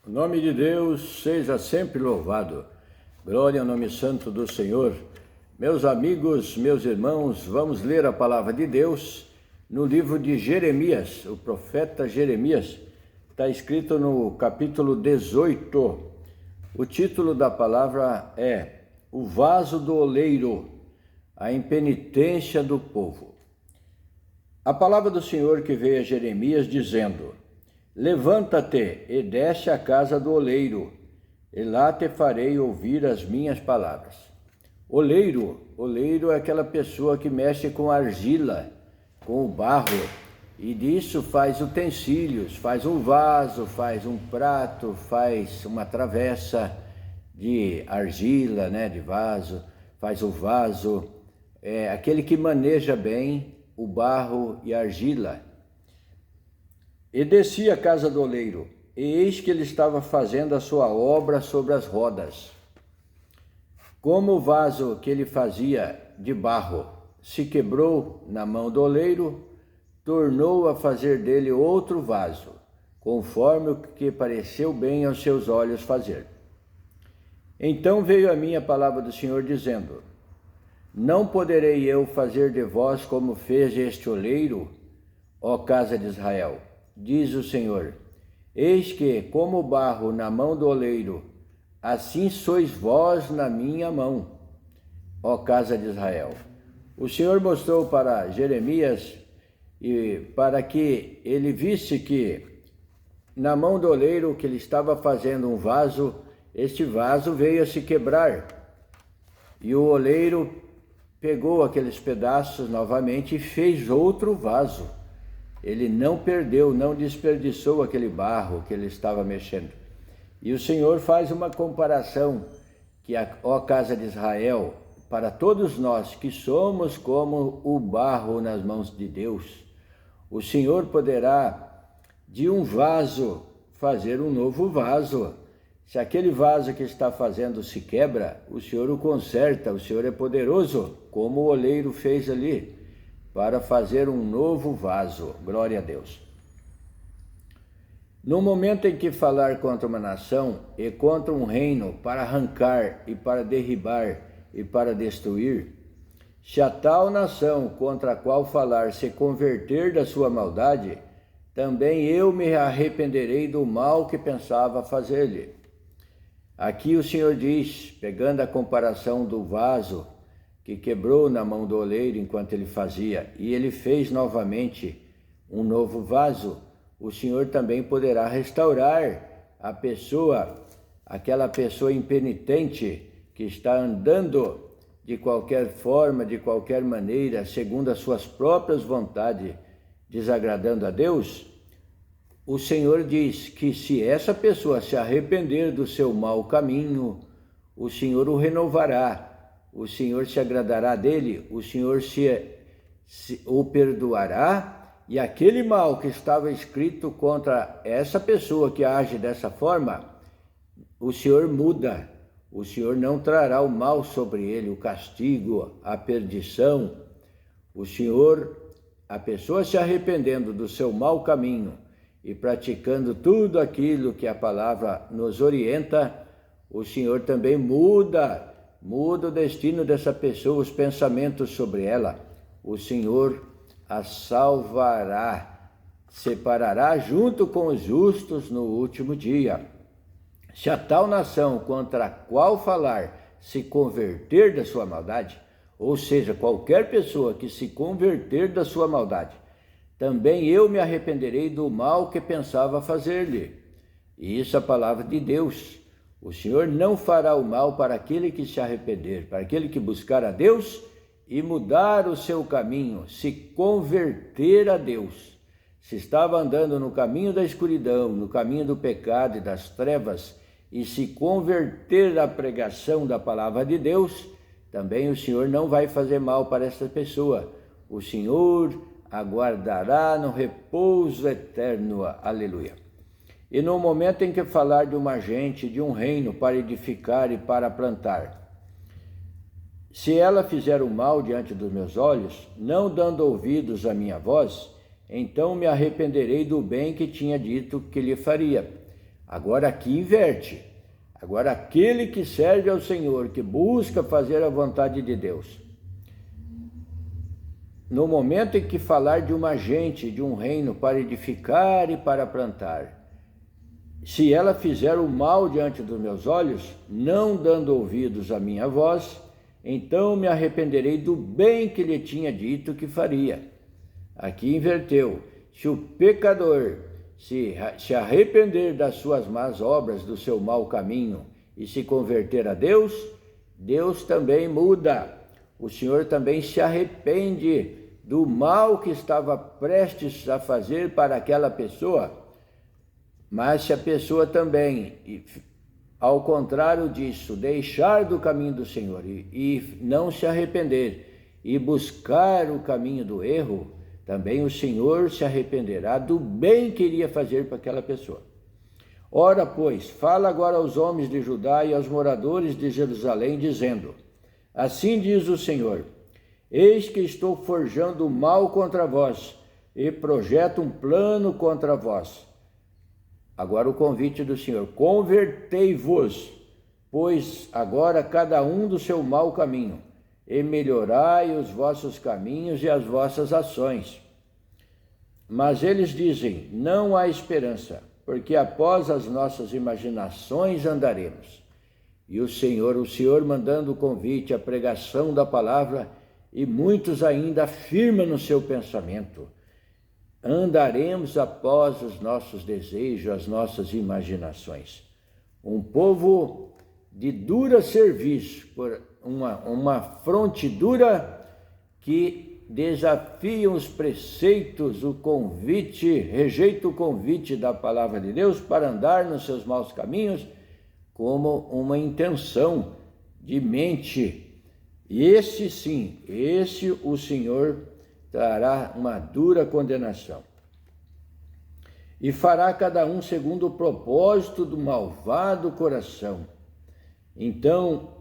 O nome de Deus seja sempre louvado. Glória ao nome santo do Senhor. Meus amigos, meus irmãos, vamos ler a palavra de Deus no livro de Jeremias, o profeta Jeremias. Está escrito no capítulo 18. O título da palavra é O Vaso do Oleiro, a impenitência do povo. A palavra do Senhor que veio a Jeremias dizendo: Levanta-te e desce à casa do oleiro, e lá te farei ouvir as minhas palavras. Oleiro é aquela pessoa que mexe com argila, com o barro, e disso faz utensílios, faz um vaso, faz um prato, faz uma travessa de argila, de vaso, faz o vaso. É aquele que maneja bem o barro e a argila. E desci à casa do oleiro, e eis que ele estava fazendo a sua obra sobre as rodas. Como o vaso que ele fazia de barro se quebrou na mão do oleiro, tornou a fazer dele outro vaso, conforme o que pareceu bem aos seus olhos fazer. Então veio a mim a palavra do Senhor dizendo: Não poderei eu fazer de vós como fez este oleiro, ó casa de Israel? Diz o Senhor: Eis que, como o barro na mão do oleiro, assim sois vós na minha mão, ó casa de Israel. O Senhor mostrou para Jeremias, e para que ele visse que na mão do oleiro que ele estava fazendo um vaso, este vaso veio a se quebrar. E o oleiro pegou aqueles pedaços novamente e fez outro vaso. Ele não perdeu, não desperdiçou aquele barro que ele estava mexendo. E o Senhor faz uma comparação que, ó casa de Israel, para todos nós que somos como o barro nas mãos de Deus, o Senhor poderá de um vaso fazer um novo vaso. Se aquele vaso que está fazendo se quebra, o Senhor o conserta, o Senhor é poderoso, como o oleiro fez ali, para fazer um novo vaso. Glória a Deus. No momento em que falar contra uma nação e contra um reino para arrancar e para derribar e para destruir, se a tal nação contra a qual falar se converter da sua maldade, também eu me arrependerei do mal que pensava fazer-lhe. Aqui o Senhor diz, pegando a comparação do vaso que quebrou na mão do oleiro enquanto ele fazia, e ele fez novamente um novo vaso, o Senhor também poderá restaurar a pessoa, aquela pessoa impenitente que está andando de qualquer forma, de qualquer maneira, segundo as suas próprias vontades, desagradando a Deus. O Senhor diz que se essa pessoa se arrepender do seu mau caminho, o Senhor o renovará. O Senhor se agradará dele, o Senhor o perdoará, e aquele mal que estava escrito contra essa pessoa que age dessa forma, o Senhor muda. O Senhor não trará o mal sobre ele, o castigo, a perdição. O Senhor, a pessoa se arrependendo do seu mau caminho e praticando tudo aquilo que a palavra nos orienta, o Senhor também muda o destino dessa pessoa, os pensamentos sobre ela. O Senhor a salvará, separará junto com os justos no último dia. Se a tal nação contra a qual falar se converter da sua maldade, ou seja, qualquer pessoa que se converter da sua maldade, também eu me arrependerei do mal que pensava fazer-lhe. E isso é a palavra de Deus. O Senhor não fará o mal para aquele que se arrepender, para aquele que buscar a Deus e mudar o seu caminho, se converter a Deus. Se estava andando no caminho da escuridão, no caminho do pecado e das trevas, e se converter à pregação da palavra de Deus, também o Senhor não vai fazer mal para essa pessoa. O Senhor aguardará no repouso eterno. Aleluia. E no momento em que falar de uma gente, de um reino para edificar e para plantar, se ela fizer o mal diante dos meus olhos, não dando ouvidos à minha voz, então me arrependerei do bem que tinha dito que lhe faria. Agora aqui inverte. Agora aquele que serve ao Senhor, que busca fazer a vontade de Deus, no momento em que falar de uma gente, de um reino para edificar e para plantar, se ela fizer o mal diante dos meus olhos, não dando ouvidos à minha voz, então me arrependerei do bem que lhe tinha dito que faria. Aqui inverteu. Se o pecador se arrepender das suas más obras, do seu mau caminho e se converter a Deus, Deus também muda. O Senhor também se arrepende do mal que estava prestes a fazer para aquela pessoa. Mas se a pessoa também, ao contrário disso, deixar do caminho do Senhor e não se arrepender e buscar o caminho do erro, também o Senhor se arrependerá do bem que iria fazer para aquela pessoa. Ora, pois, fala agora aos homens de Judá e aos moradores de Jerusalém, dizendo: assim diz o Senhor, eis que estou forjando o mal contra vós e projeto um plano contra vós. Agora o convite do Senhor: convertei-vos, pois agora cada um do seu mau caminho, e melhorai os vossos caminhos e as vossas ações. Mas eles dizem: não há esperança, porque após as nossas imaginações andaremos. E o Senhor mandando o convite, a pregação da palavra, e muitos ainda afirmam no seu pensamento: andaremos após os nossos desejos, as nossas imaginações. Um povo de dura serviço, por uma fronte dura que desafia os preceitos, o convite, rejeita o convite da palavra de Deus para andar nos seus maus caminhos, como uma intenção de mente. E esse o Senhor trará uma dura condenação. E fará cada um segundo o propósito do malvado coração. Então,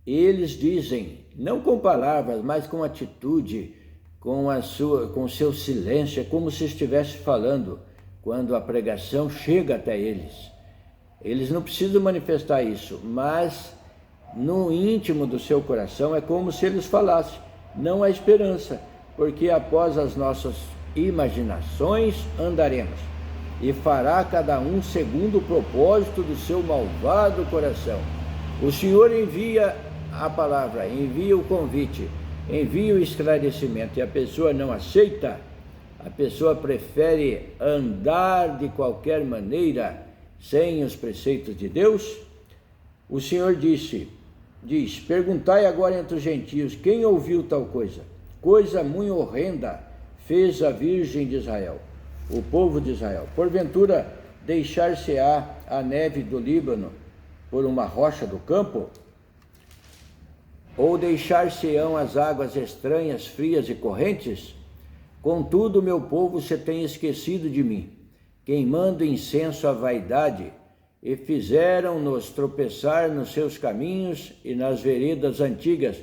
eles dizem, não com palavras, mas com atitude, com o seu silêncio, é como se estivesse falando quando a pregação chega até eles. Eles não precisam manifestar isso, mas no íntimo do seu coração é como se eles falassem: não há esperança, porque após as nossas imaginações andaremos, e fará cada um segundo o propósito do seu malvado coração. O Senhor envia a palavra, envia o convite, envia o esclarecimento, e a pessoa não aceita, a pessoa prefere andar de qualquer maneira, sem os preceitos de Deus. O Senhor diz: perguntai agora entre os gentios, quem ouviu tal coisa? Coisa muito horrenda fez a Virgem de Israel, o povo de Israel. Porventura deixar-se-á a neve do Líbano por uma rocha do campo? Ou deixar-se-ão as águas estranhas, frias e correntes? Contudo, meu povo se tem esquecido de mim, queimando incenso à vaidade, e fizeram-nos tropeçar nos seus caminhos e nas veredas antigas,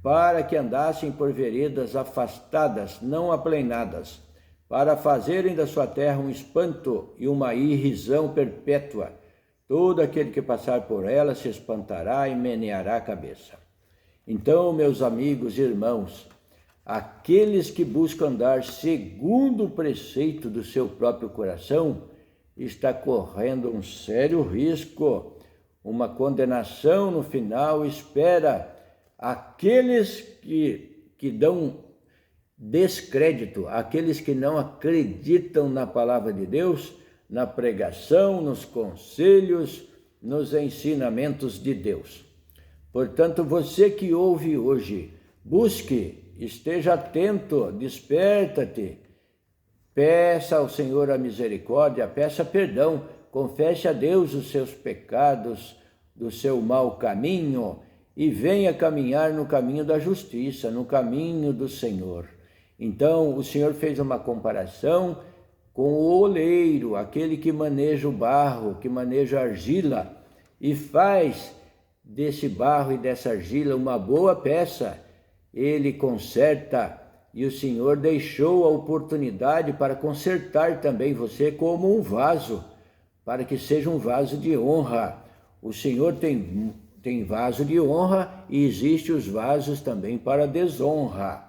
para que andassem por veredas afastadas, não aplainadas, para fazerem da sua terra um espanto e uma irrisão perpétua. Todo aquele que passar por ela se espantará e meneará a cabeça. Então, meus amigos e irmãos, aqueles que buscam andar segundo o preceito do seu próprio coração, está correndo um sério risco, uma condenação no final espera aqueles que dão descrédito, aqueles que não acreditam na palavra de Deus, na pregação, nos conselhos, nos ensinamentos de Deus. Portanto, você que ouve hoje, busque, esteja atento, desperta-te, peça ao Senhor a misericórdia, peça perdão, confesse a Deus os seus pecados, do seu mau caminho, e venha caminhar no caminho da justiça, no caminho do Senhor. Então, o Senhor fez uma comparação com o oleiro, aquele que maneja o barro, que maneja a argila, e faz desse barro e dessa argila uma boa peça. Ele conserta, e o Senhor deixou a oportunidade para consertar também você como um vaso, para que seja um vaso de honra. O Senhor tem vaso de honra e existe os vasos também para desonra.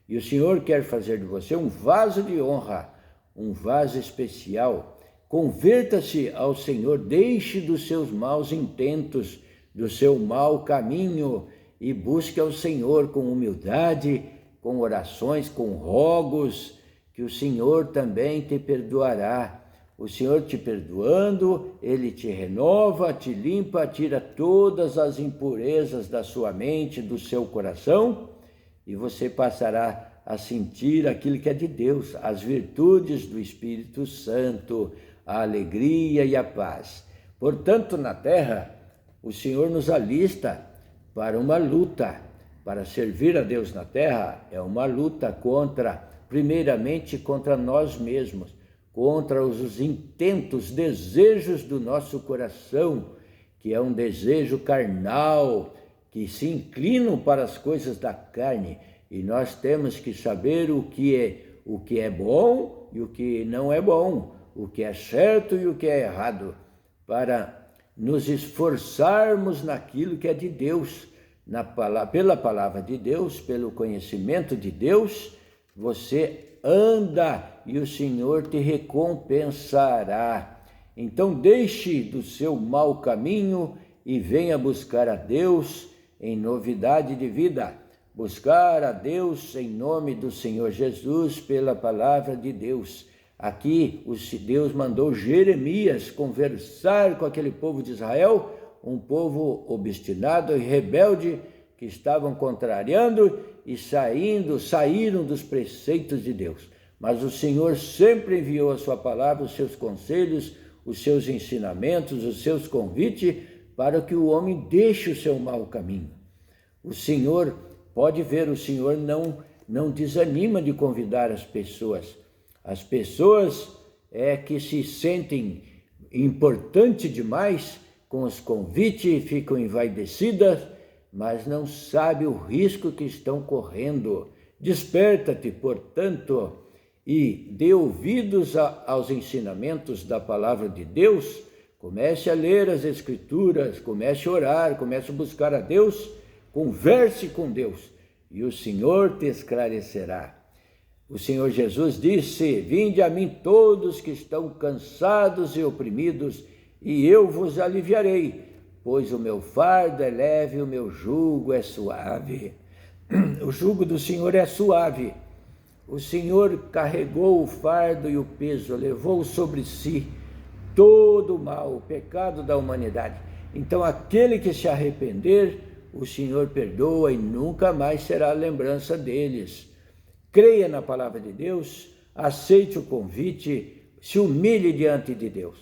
E o Senhor quer fazer de você um vaso de honra, um vaso especial. Converta-se ao Senhor, deixe dos seus maus intentos, do seu mau caminho e busque ao Senhor com humildade, com orações, com rogos, que o Senhor também te perdoará. O Senhor te perdoando, Ele te renova, te limpa, tira todas as impurezas da sua mente, do seu coração, e você passará a sentir aquilo que é de Deus, as virtudes do Espírito Santo, a alegria e a paz. Portanto, na terra, o Senhor nos alista para uma luta. Para servir a Deus na terra é uma luta primeiramente contra nós mesmos, contra os intentos, desejos do nosso coração, que é um desejo carnal, que se inclinam para as coisas da carne. E nós temos que saber o que é bom e o que não é bom, o que é certo e o que é errado, para nos esforçarmos naquilo que é de Deus, pela palavra de Deus, pelo conhecimento de Deus. Você anda e o Senhor te recompensará. Então deixe do seu mau caminho e venha buscar a Deus em novidade de vida. Buscar a Deus em nome do Senhor Jesus, pela palavra de Deus. Aqui Deus mandou Jeremias conversar com aquele povo de Israel, um povo obstinado e rebelde, que estavam contrariando e saíram dos preceitos de Deus. Mas o Senhor sempre enviou a sua palavra, os seus conselhos, os seus ensinamentos, os seus convites, para que o homem deixe o seu mau caminho. O Senhor, pode ver, o Senhor não desanima de convidar as pessoas. As pessoas que se sentem importantes demais com os convites, ficam envaidecidas, mas não sabem o risco que estão correndo. Desperta-te, portanto, e dê ouvidos aos ensinamentos da palavra de Deus. Comece a ler as Escrituras, comece a orar, comece a buscar a Deus, converse com Deus, e o Senhor te esclarecerá. O Senhor Jesus disse: vinde a mim todos que estão cansados e oprimidos, e eu vos aliviarei, pois o meu fardo é leve e o meu jugo é suave. O jugo do Senhor é suave. O Senhor carregou o fardo e o peso, levou sobre si todo o mal, o pecado da humanidade. Então aquele que se arrepender, o Senhor perdoa e nunca mais será lembrança deles. Creia na palavra de Deus, aceite o convite, se humilhe diante de Deus.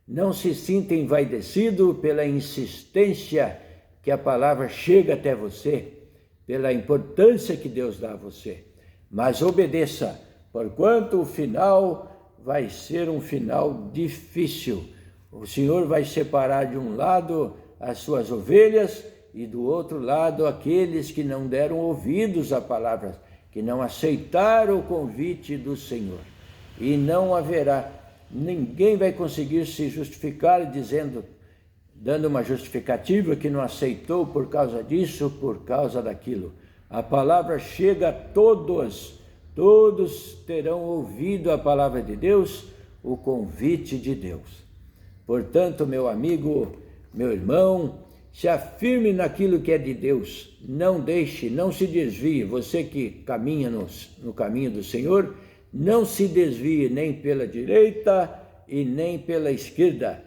Não se sinta envaidecido pela insistência que a palavra chega até você, pela importância que Deus dá a você. Mas obedeça, porquanto o final vai ser um final difícil. O Senhor vai separar de um lado as suas ovelhas e do outro lado aqueles que não deram ouvidos à palavra, que não aceitaram o convite do Senhor. E não haverá, ninguém vai conseguir se justificar dando uma justificativa que não aceitou por causa disso, por causa daquilo. A palavra chega a todos terão ouvido a palavra de Deus, o convite de Deus. Portanto, meu amigo, meu irmão, se afirme naquilo que é de Deus, não se desvie. Você que caminha no caminho do Senhor, não se desvie nem pela direita e nem pela esquerda.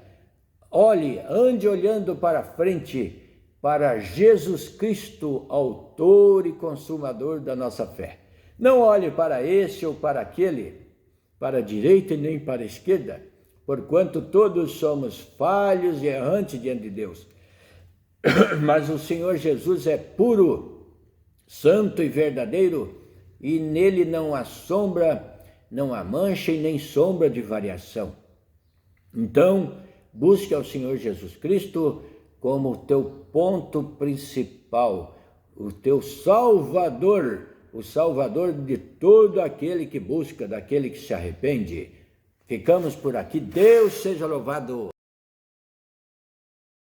Ande olhando para frente, para Jesus Cristo, autor e consumador da nossa fé. Não olhe para esse ou para aquele, para a direita e nem para a esquerda, porquanto todos somos falhos e errantes diante de Deus. Mas o Senhor Jesus é puro, santo e verdadeiro, e nele não há sombra, não há mancha e nem sombra de variação. Então, busque ao Senhor Jesus Cristo como o teu ponto principal, o teu Salvador, o Salvador de todo aquele que busca, daquele que se arrepende. Ficamos por aqui. Deus seja louvado.